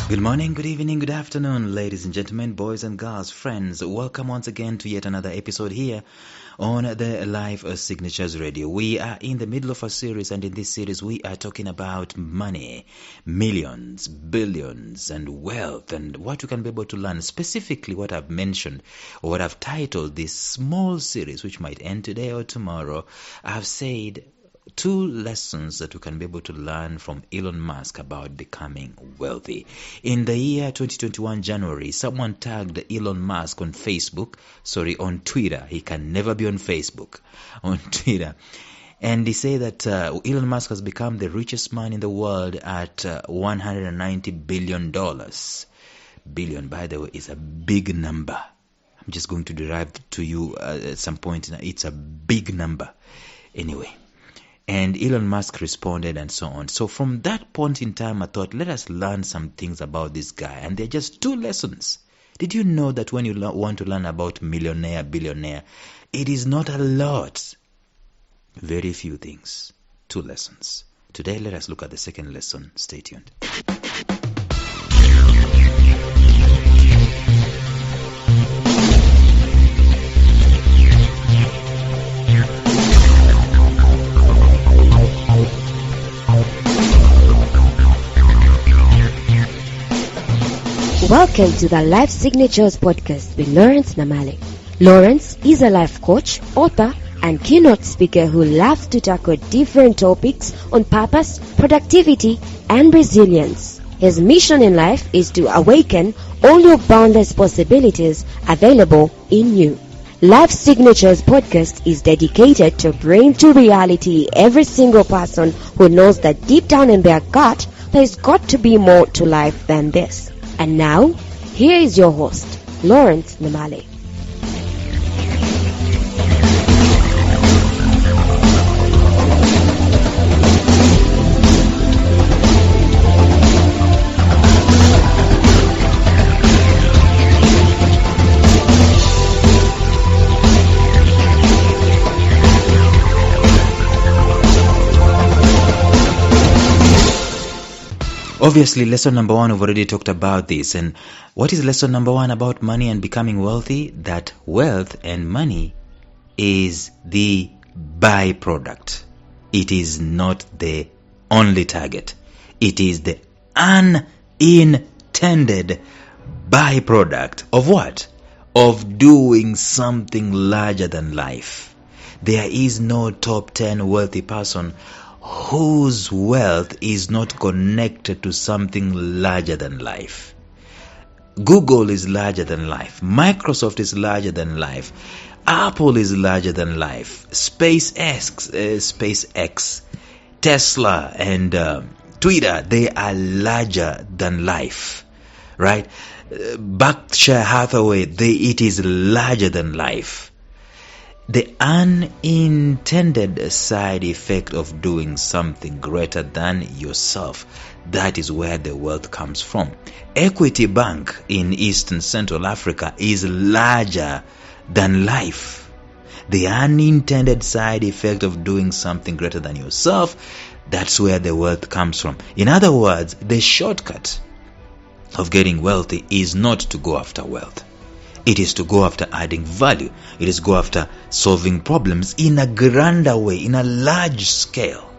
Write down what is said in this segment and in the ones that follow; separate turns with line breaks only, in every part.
Good morning, good evening, good afternoon, ladies and gentlemen, boys and girls, friends. Welcome once again to yet another episode here on the Live Signatures Radio. We are in the middle of a series, and in this series we are talking about money, millions, billions, and wealth, and what you can be able to learn. Specifically what I've mentioned, or what I've titled this small series, which might end today or tomorrow. I've said 2 lessons that we can be able to learn from Elon Musk about becoming wealthy. In the year 2021 January, someone tagged Elon Musk on Twitter. He can never be on Facebook, on Twitter. And they say that Elon Musk has become the richest man in the world at $190 billion. Billion, by the way, is a big number. I'm just going to derive to you at some point. It's a big number. Anyway. And Elon Musk responded and so on. So from that point in time, I thought, let us learn some things about this guy. And they're just 2 lessons. Did you know that when you want to learn about millionaire, billionaire, it is not a lot. Very few things. 2 lessons. Today, let us look at the second lesson. Stay tuned.
Welcome to the Life Signatures podcast with Lawrence Namale. Lawrence is a life coach, author, and keynote speaker who loves to tackle different topics on purpose, productivity, and resilience. His mission in life is to awaken all your boundless possibilities available in you. Life Signatures podcast is dedicated to bring to reality every single person who knows that deep down in their gut, there's got to be more to life than this. And now, here is your host, Lawrence Namale.
Obviously, lesson number 1, we've already talked about this. And what is lesson number 1 about money and becoming wealthy? That wealth and money is the byproduct. It is not the only target. It is the unintended byproduct of what? Of doing something larger than life. There is no top 10 wealthy person whose wealth is not connected to something larger than life. Google is larger than life. Microsoft is larger than life. Apple is larger than life. SpaceX, Tesla, and Twitter, they are larger than life. Right? Berkshire Hathaway, it is larger than life. The unintended side effect of doing something greater than yourself, that is where the wealth comes from. Equity Bank in Eastern Central Africa is larger than life. The unintended side effect of doing something greater than yourself, that's where the wealth comes from. In other words, the shortcut of getting wealthy is not to go after wealth. It is to go after adding value. It is go after solving problems in a grander way, in a large scale.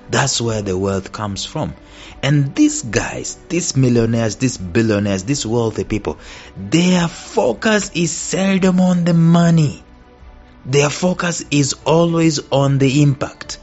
That's where the wealth comes from. And these guys, these millionaires, these billionaires, these wealthy people, their focus is seldom on the money. Their focus is always on the impact,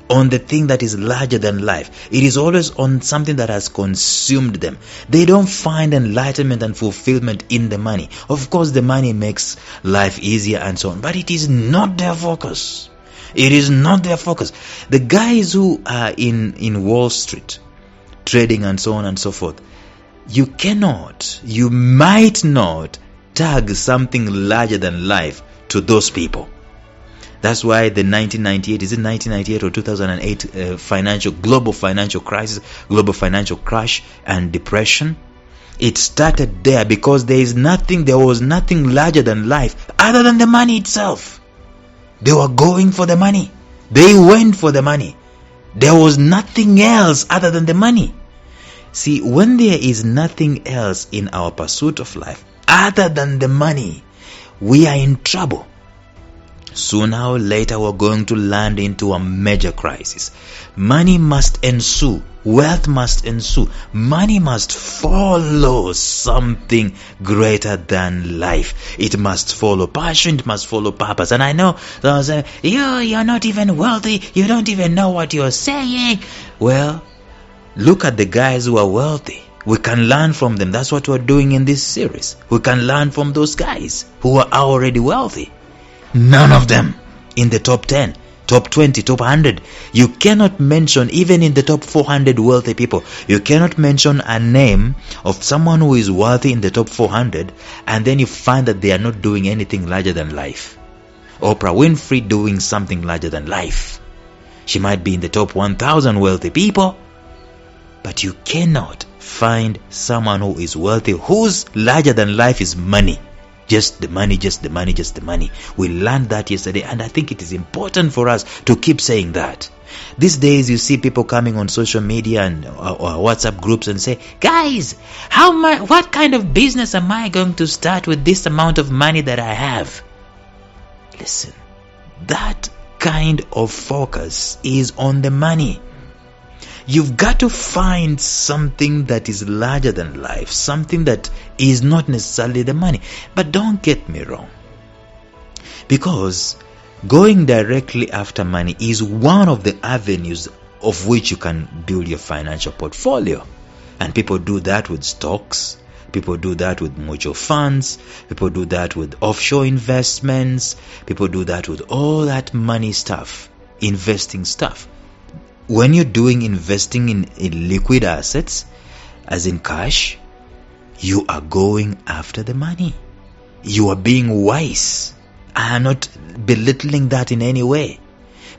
on the thing that is larger than life. It is always on something that has consumed them. They don't find enlightenment and fulfillment in the money. Of course, the money makes life easier and so on, but it is not their focus. It is not their focus. The guys who are in Wall Street, trading and so on and so forth, you might not tag something larger than life to those people. That's why the 1998 or 2008 global financial crisis, global financial crash and depression, it started there because there was nothing larger than life other than the money itself. They were going for the money. They went for the money. There was nothing else other than the money. See, when there is nothing else in our pursuit of life other than the money, we are in trouble. Sooner or later, we're going to land into a major crisis. Money must ensue. Wealth must ensue. Money must follow something greater than life. It must follow passion. It must follow purpose. And I know they'll say, you're not even wealthy. You don't even know what you're saying. Well, look at the guys who are wealthy. We can learn from them. That's what we're doing in this series. We can learn from those guys who are already wealthy. None of them in the top 10, top 20, top 100. You cannot mention, even in the top 400 wealthy people, you cannot mention a name of someone who is wealthy in the top 400 and then you find that they are not doing anything larger than life. Oprah Winfrey doing something larger than life. She might be in the top 1,000 wealthy people, but you cannot find someone who is wealthy whose larger than life is money. Just the money, just the money, just the money. We learned that yesterday, and I think it is important for us to keep saying that. These days, you see people coming on social media and or WhatsApp groups and say, guys, what kind of business am I going to start with this amount of money that I have? Listen, that kind of focus is on the money. You've got to find something that is larger than life, something that is not necessarily the money. But don't get me wrong, because going directly after money is one of the avenues of which you can build your financial portfolio. And people do that with stocks, people do that with mutual funds, people do that with offshore investments, people do that with all that money stuff, investing stuff. When you're doing investing in liquid assets, as in cash, you are going after the money. You are being wise. I am not belittling that in any way.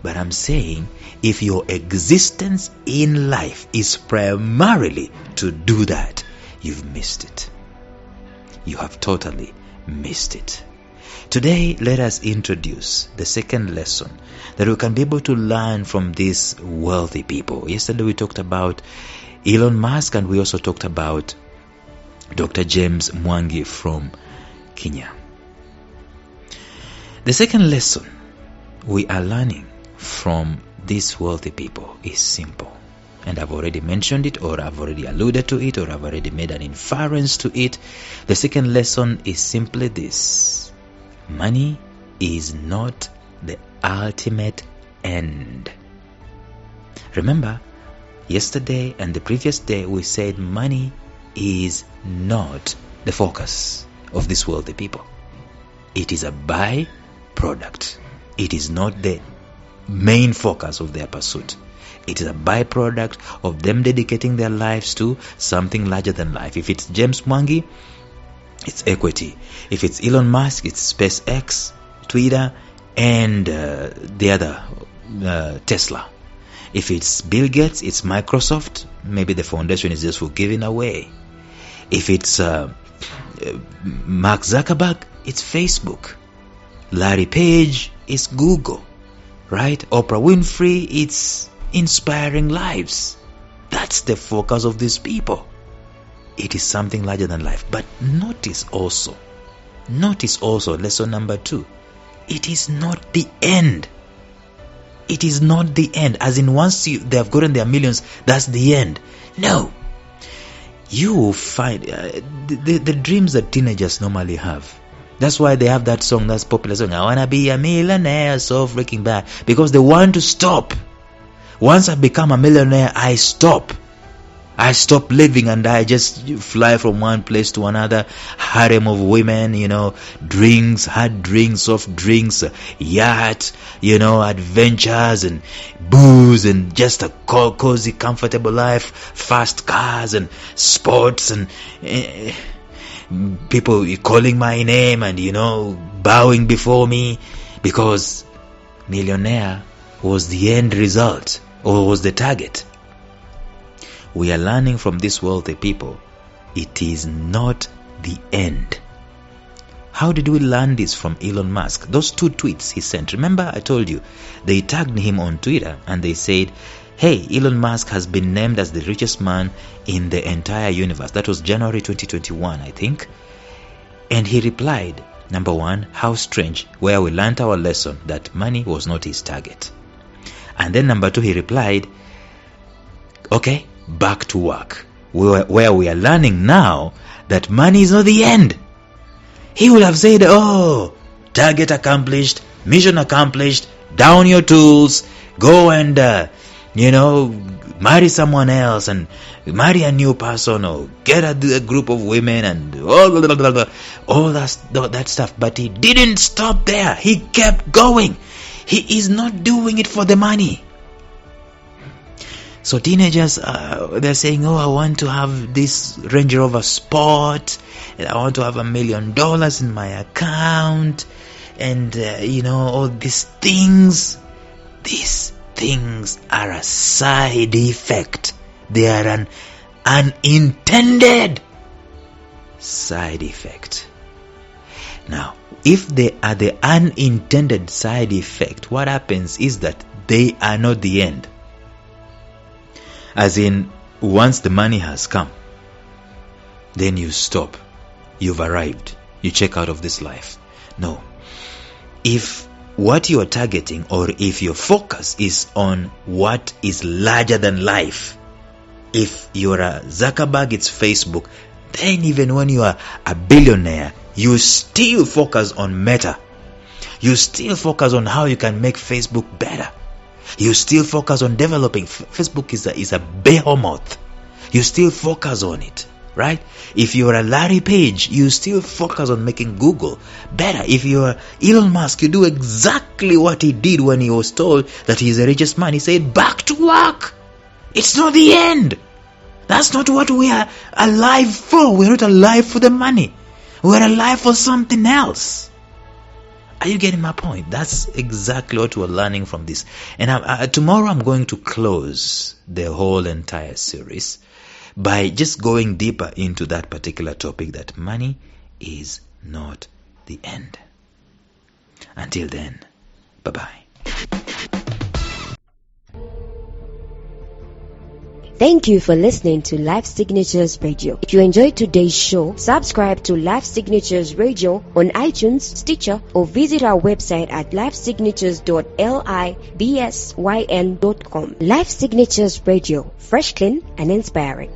But I'm saying, if your existence in life is primarily to do that, you've missed it. You have totally missed it. Today, let us introduce the second lesson that we can be able to learn from these wealthy people. Yesterday we talked about Elon Musk, and we also talked about Dr. James Mwangi from Kenya. The second lesson we are learning from these wealthy people is simple. And I've already mentioned it, or I've already alluded to it, or I've already made an inference to it. The second lesson is simply this: money is not the ultimate end. Remember, yesterday and the previous day we said money is not the focus of these wealthy people. It is a byproduct. It is not the main focus of their pursuit. It is a byproduct of them dedicating their lives to something larger than life. If it's James Mwangi, it's equity. If it's Elon Musk, it's SpaceX, Twitter, and the other, Tesla. If it's Bill Gates, it's Microsoft. Maybe the foundation is just for giving away. If it's Mark Zuckerberg, it's Facebook. Larry Page, it's Google. Right? Oprah Winfrey, it's inspiring lives. That's the focus of these people. It is something larger than life. But notice also, lesson number 2, it is not the end. It is not the end. As in, once they have gotten their millions, that's the end. No. You will find the dreams that teenagers normally have. That's why they have that song, that's popular song, I wanna be a millionaire, so freaking bad. Because they want to stop. Once I become a millionaire, I stop. I stop living and I just fly from one place to another. Harem of women, drinks, hard drinks, soft drinks, yacht, adventures and booze and just a cozy, comfortable life, fast cars and sports and people calling my name and, bowing before me, because millionaire was the end result or was the target. We are learning from these wealthy people, it is not the end. How did we learn this from Elon Musk? Those 2 tweets he sent. Remember I told you, they tagged him on Twitter and they said, hey, Elon Musk has been named as the richest man in the entire universe. That was January 2021, I think. And he replied, number one, how strange, where we learnt our lesson that money was not his target. And then number two, he replied, okay, back to work, where we are learning now that money is not the end. He would have said, oh, target accomplished, mission accomplished, down your tools, go and, marry someone else and marry a new person or get a group of women and all that stuff. But he didn't stop there. He kept going. He is not doing it for the money. So teenagers, they're saying, oh, I want to have this Range Rover Sport, and I want to have $1 million in my account, and all these things. These things are a side effect. They are an unintended side effect. Now, if they are the unintended side effect, what happens is that they are not the end. As in, once the money has come, then you stop. You've arrived. You check out of this life. No. If what you are targeting, or if your focus is on what is larger than life, if you're a Zuckerberg, it's Facebook, then even when you are a billionaire, you still focus on Meta. You still focus on how you can make Facebook better. You still focus on developing. Facebook is a behemoth. You still focus on it, right? If you're a Larry Page, you still focus on making Google better. If you're Elon Musk, you do exactly what he did when he was told that he's the richest man. He said, back to work. It's not the end. That's not what we are alive for. We're not alive for the money. We're alive for something else. Are you getting my point? That's exactly what we're learning from this. And tomorrow I'm going to close the whole entire series by just going deeper into that particular topic, that money is not the end. Until then, bye-bye.
Thank you for listening to Life Signatures Radio. If you enjoyed today's show, subscribe to Life Signatures Radio on iTunes, Stitcher, or visit our website at lifesignatures.libsyn.com. Life Signatures Radio, fresh, clean, and inspiring.